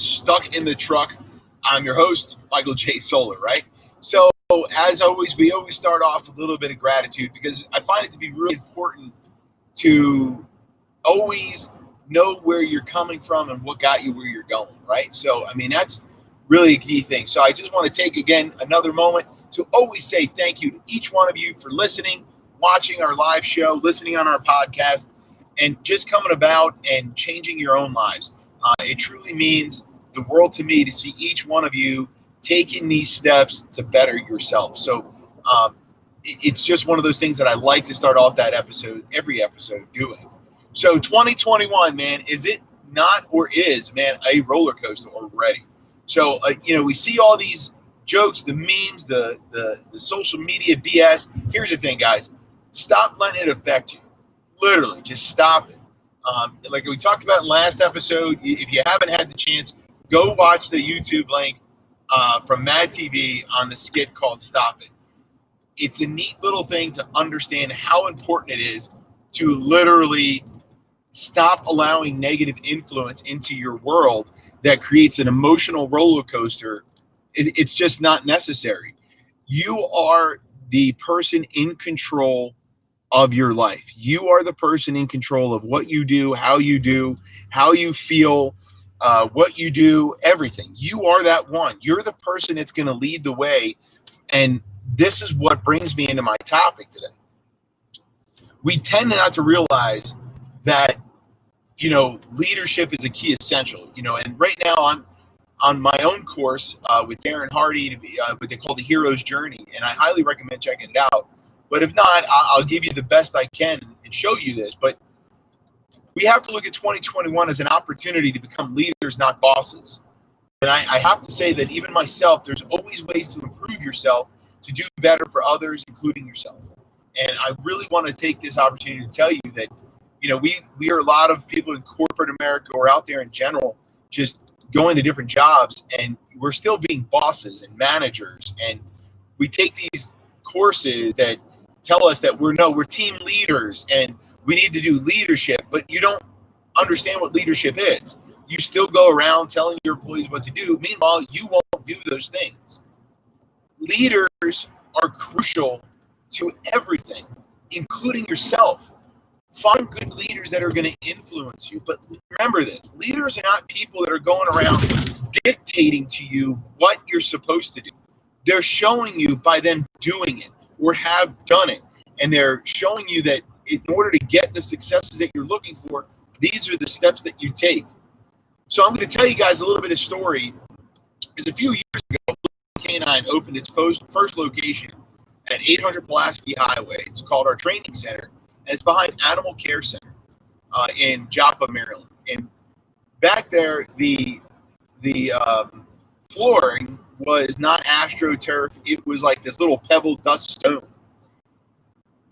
Stuck in the Truck. I'm your host, Michael J. Solar, right? So, as always, we always start off with a little bit of gratitude because I find it to be really important to always know where you're coming from and what got you where you're going, right? So, I mean, that's really a key thing. So I just want to take, again, another moment to always say thank you to each one of you for listening, watching our live show, listening on our podcast, and just coming about and changing your own lives. It truly means the world to me to see each one of you taking these steps to better yourself. So it's just one of those things that I like to start off that episode, every episode, doing. So 2021, man, is it not or is, man, a roller coaster already? So, we see all these jokes, the memes, the social media BS. Here's the thing, guys. Stop letting it affect you. Literally, just stop it. Like we talked about in last episode, if you haven't had the chance, go watch the YouTube link from Mad TV on the skit called Stop It. It's a neat little thing to understand how important it is to literally stop allowing negative influence into your world that creates an emotional roller coaster. It's just not necessary. You are the person in control of your life. You are the person in control of what you do, how you feel, what you do, everything. You are that one. You're the person that's going to lead the way. And this is what brings me into my topic today. We tend not to realize that, leadership is a key essential, and right now I'm on my own course with Darren Hardy, what they call the Hero's Journey. And I highly recommend checking it out. But if not, I'll give you the best I can and show you this. But we have to look at 2021 as an opportunity to become leaders, not bosses. And I have to say that even myself, there's always ways to improve yourself, to do better for others, including yourself. And I really want to take this opportunity to tell you that, we are a lot of people in corporate America or out there in general just going to different jobs, and we're still being bosses and managers. And we take these courses that tell us that we're team leaders and we need to do leadership, but you don't understand what leadership is. You still go around telling your employees what to do. Meanwhile, you won't do those things. Leaders are crucial to everything, including yourself. Find good leaders that are going to influence you. But remember this, leaders are not people that are going around dictating to you what you're supposed to do. They're showing you by them doing it or have done it. And they're showing you that in order to get the successes that you're looking for, these are the steps that you take. So I'm going to tell you guys a little bit of story. Because a few years ago, K9 opened its first location at 800 Pulaski Highway. It's called our training center. And it's behind Animal Care Center in Joppa, Maryland. And back there, the flooring was not AstroTurf. It was like this little pebble dust stone.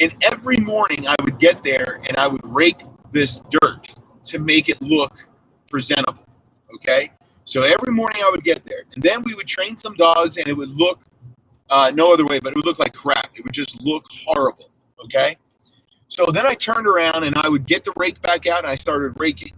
And every morning I would get there and I would rake this dirt to make it look presentable. Okay? So every morning I would get there. And then we would train some dogs and it would look no other way, but it would look like crap. It would just look horrible. Okay? So then I turned around and I would get the rake back out and I started raking.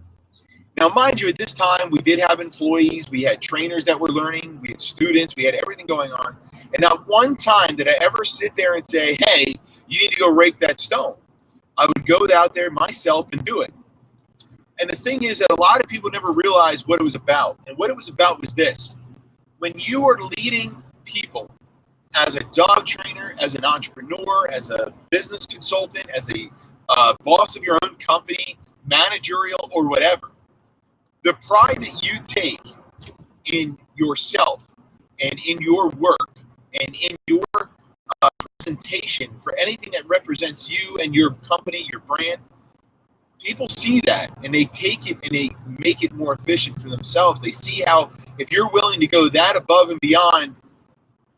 Now, mind you, at this time, we did have employees. We had trainers that were learning. We had students. We had everything going on. And not one time did I ever sit there and say, hey, you need to go rake that stone. I would go out there myself and do it. And the thing is that a lot of people never realized what it was about. And what it was about was this. When you are leading people, as a dog trainer, as an entrepreneur, as a business consultant, as a boss of your own company, managerial or whatever, the pride that you take in yourself and in your work and in your presentation for anything that represents you and your company, your brand, people see that and they take it and they make it more efficient for themselves. They see how if you're willing to go that above and beyond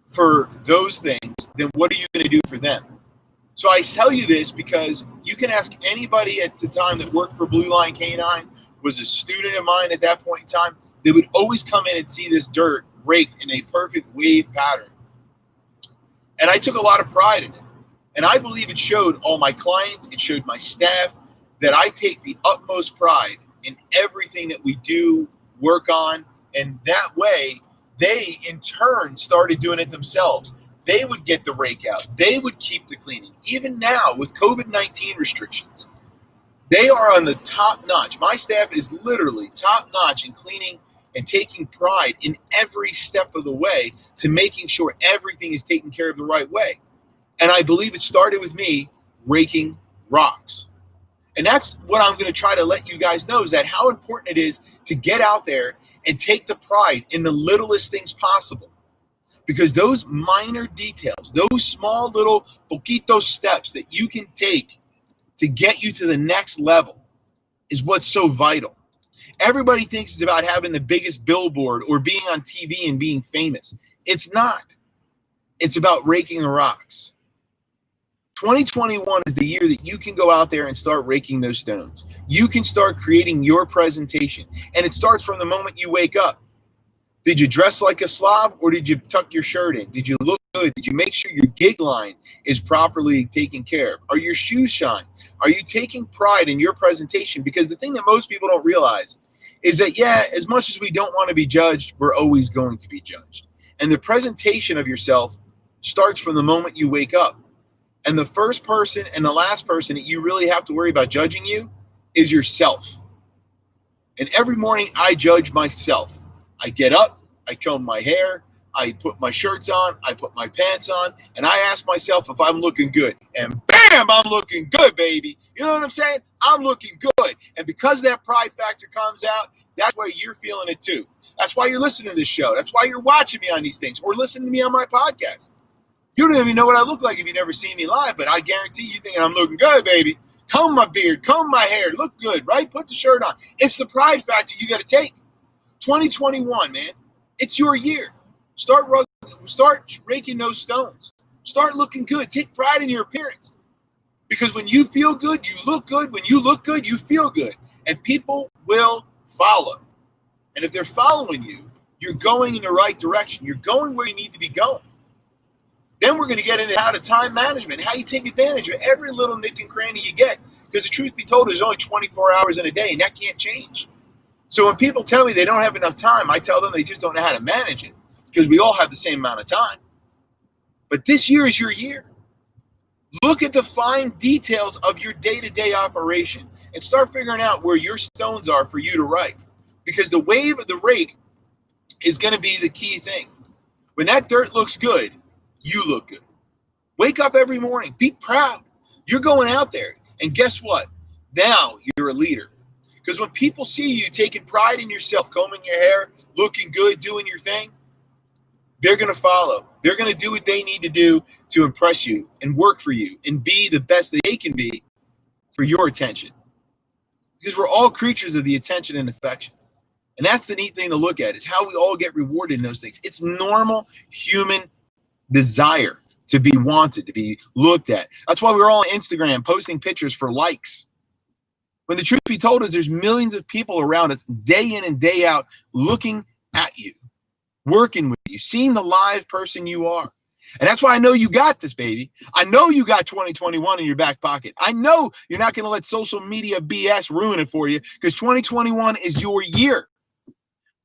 for those things, then what are you going to do for them? So I tell you this because you can ask anybody at the time that worked for Blue Line K9, was a student of mine at that point in time. They would always come in and see this dirt raked in a perfect wave pattern. And I took a lot of pride in it. And I believe it showed all my clients, it showed my staff that I take the utmost pride in everything that we do, work on, And that way, they in turn started doing it themselves. They would get the rake out. They would keep the cleaning. Even now with COVID-19 restrictions, they are on the top notch. My staff is literally top notch in cleaning and taking pride in every step of the way to making sure everything is taken care of the right way. And I believe it started with me raking rocks. And that's what I'm going to try to let you guys know, is that how important it is to get out there and take the pride in the littlest things possible. Because those minor details, those small little poquito steps that you can take to get you to the next level is what's so vital. Everybody thinks it's about having the biggest billboard or being on TV and being famous. It's not. It's about raking the rocks. 2021 is the year that you can go out there and start raking those stones. You can start creating your presentation. And it starts from the moment you wake up. Did you dress like a slob, or did you tuck your shirt in? Did you look good? Did you make sure your gig line is properly taken care of? Are your shoes shined? Are you taking pride in your presentation? Because the thing that most people don't realize is that, yeah, as much as we don't want to be judged, we're always going to be judged. And the presentation of yourself starts from the moment you wake up. And the first person and the last person that you really have to worry about judging you is yourself. And every morning I judge myself. I get up, I comb my hair, I put my shirts on, I put my pants on, and I ask myself if I'm looking good. And bam, I'm looking good, baby. You know what I'm saying? I'm looking good. And because that pride factor comes out, that's why you're feeling it too. That's why you're listening to this show. That's why you're watching me on these things or listening to me on my podcast. You don't even know what I look like if you've never seen me live, but I guarantee you think I'm looking good, baby. Comb my beard, comb my hair, look good, right? Put the shirt on. It's the pride factor you got to take. 2021, man, it's your year. Start raking those stones. Start looking good. Take pride in your appearance. Because when you feel good, you look good. When you look good, you feel good. And people will follow. And if they're following you, you're going in the right direction. You're going where you need to be going. Then we're going to get into how to time management, how you take advantage of every little nick and cranny you get. Because the truth be told, there's only 24 hours in a day, and that can't change. So when people tell me they don't have enough time, I tell them they just don't know how to manage it, because we all have the same amount of time. But this year is your year. Look at the fine details of your day-to-day operation and start figuring out where your stones are for you to rake. Because the wave of the rake is going to be the key thing. When that dirt looks good, you look good. Wake up every morning. Be proud. You're going out there. And guess what? Now you're a leader. Because when people see you taking pride in yourself, combing your hair, looking good, doing your thing, they're going to follow. They're going to do what they need to do to impress you and work for you and be the best that they can be for your attention. Because we're all creatures of the attention and affection. And that's the neat thing to look at, is how we all get rewarded in those things. It's normal human desire to be wanted, to be looked at. That's why we're all on Instagram posting pictures for likes. When the truth be told is there's millions of people around us day in and day out looking at you, working with you, seeing the live person you are. And that's why I know you got this, baby. I know you got 2021 in your back pocket. I know you're not going to let social media BS ruin it for you, because 2021 is your year.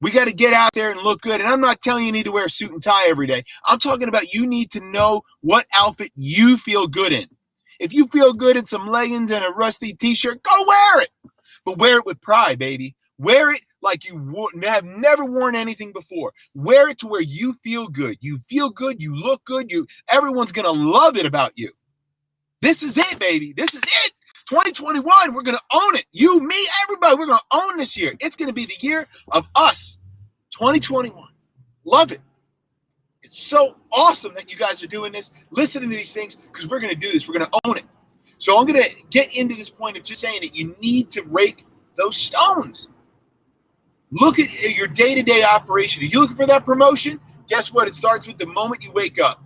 We got to get out there and look good. And I'm not telling you need to wear a suit and tie every day. I'm talking about you need to know what outfit you feel good in. If you feel good in some leggings and a rusty t-shirt, go wear it. But wear it with pride, baby. Wear it like you have never worn anything before. Wear it to where you feel good. You feel good. You look good. Everyone's going to love it about you. This is it, baby. This is it. 2021, we're going to own it. You, me, everybody, we're going to own this year. It's going to be the year of us. 2021. Love it. It's so awesome that you guys are doing this, listening to these things, because we're going to do this. We're going to own it. So I'm going to get into this point of just saying that you need to rake those stones. Look at your day-to-day operation. Are you looking for that promotion? Guess what? It starts with the moment you wake up.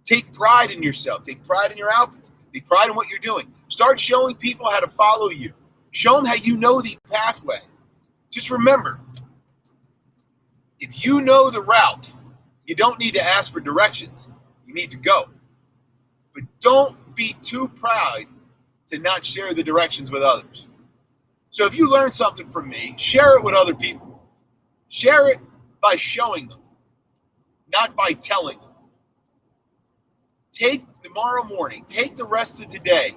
Take pride in yourself. Take pride in your outfits. Take pride in what you're doing. Start showing people how to follow you. Show them how you know the pathway. Just remember, if you know the route, you don't need to ask for directions. You need to go. But don't be too proud to not share the directions with others. So if you learn something from me, share it with other people. Share it by showing them, not by telling them. Take tomorrow morning, take the rest of today,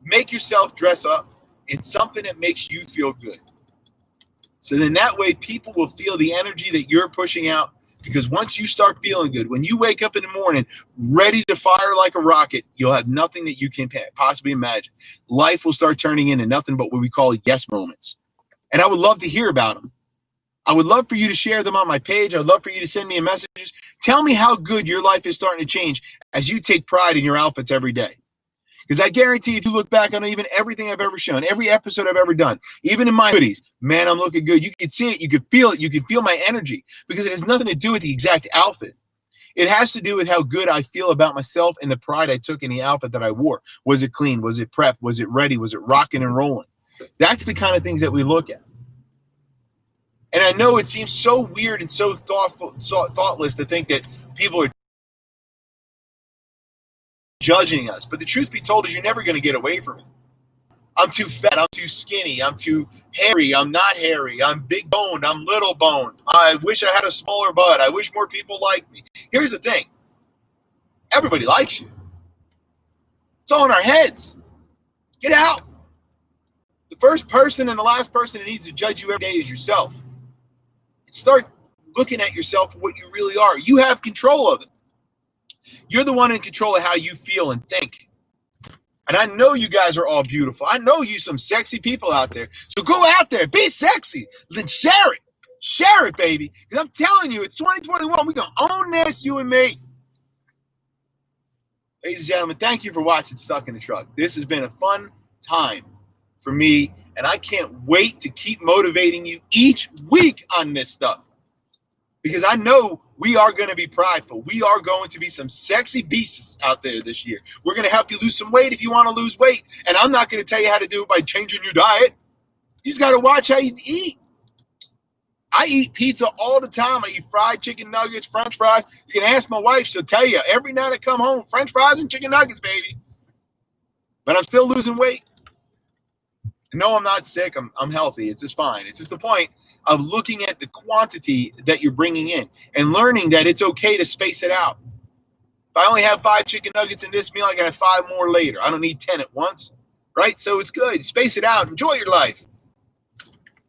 make yourself dress up in something that makes you feel good. So then that way people will feel the energy that you're pushing out, because once you start feeling good, when you wake up in the morning ready to fire like a rocket, you'll have nothing that you can possibly imagine. Life will start turning into nothing but what we call yes moments. And I would love to hear about them. I would love for you to share them on my page. I would love for you to send me a message. Tell me how good your life is starting to change as you take pride in your outfits every day. Because I guarantee if you look back on even everything I've ever shown, every episode I've ever done, even in my hoodies, man, I'm looking good. You can see it. You can feel it. You can feel my energy, because it has nothing to do with the exact outfit. It has to do with how good I feel about myself and the pride I took in the outfit that I wore. Was it clean? Was it prepped? Was it ready? Was it rocking and rolling? That's the kind of things that we look at. And I know it seems so weird and so thoughtless to think that people are judging us. But the truth be told is you're never going to get away from it. I'm too fat. I'm too skinny. I'm too hairy. I'm not hairy. I'm big boned. I'm little boned. I wish I had a smaller butt. I wish more people liked me. Here's the thing. Everybody likes you. It's all in our heads. Get out. The first person and the last person that needs to judge you every day is yourself. Start looking at yourself for what you really are. You have control of it. You're the one in control of how you feel and think. And I know you guys are all beautiful. I know you some sexy people out there. So go out there, be sexy, then share it. Share it, baby. Because I'm telling you, it's 2021. We're going to own this, you and me. Ladies and gentlemen, thank you for watching Stuck in the Truck. This has been a fun time for me, and I can't wait to keep motivating you each week on this stuff, because I know we are going to be prideful. We are going to be some sexy beasts out there this year. We're going to help you lose some weight if you want to lose weight, and I'm not going to tell you how to do it by changing your diet. You just got to watch how you eat. I eat pizza all the time. I eat fried chicken nuggets, French fries. You can ask my wife. She'll tell you every night I come home, French fries and chicken nuggets, baby. But I'm still losing weight. No, I'm not sick. I'm healthy. It's just fine. It's just the point of looking at the quantity that you're bringing in and learning that it's okay to space it out. If I only have 5 chicken nuggets in this meal, I can have 5 more later. I don't need 10 at once, right? So it's good. Space it out. Enjoy your life.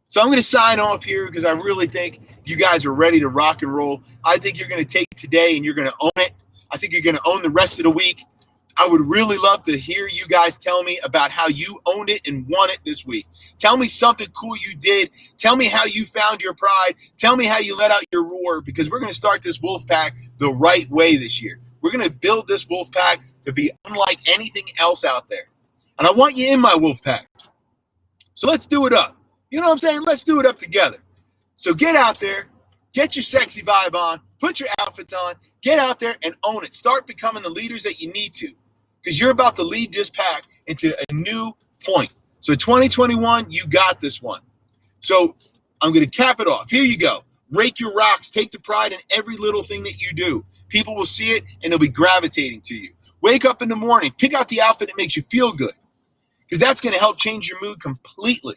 So I'm going to sign off here because I really think you guys are ready to rock and roll. I think you're going to take today and you're going to own it. I think you're going to own the rest of the week. I would really love to hear you guys tell me about how you owned it and won it this week. Tell me something cool you did. Tell me how you found your pride. Tell me how you let out your roar, because we're going to start this wolf pack the right way this year. We're going to build this wolf pack to be unlike anything else out there. And I want you in my wolf pack. So let's do it up. You know what I'm saying? Let's do it up together. So get out there, get your sexy vibe on, put your outfits on, get out there and own it. Start becoming the leaders that you need to, because you're about to lead this pack into a new point. So 2021, you got this one. So I'm going to cap it off. Here you go. Rake your rocks. Take the pride in every little thing that you do. People will see it and they'll be gravitating to you. Wake up in the morning. Pick out the outfit that makes you feel good, because that's going to help change your mood completely.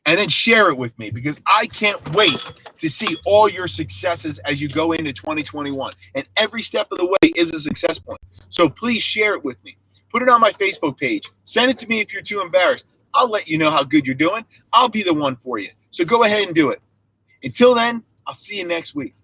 And then share it with me, because I can't wait to see all your successes as you go into 2021. And every step of the way is a success point. So please share it with me. Put it on my Facebook page. Send it to me if you're too embarrassed. I'll let you know how good you're doing. I'll be the one for you. So go ahead and do it. Until then, I'll see you next week.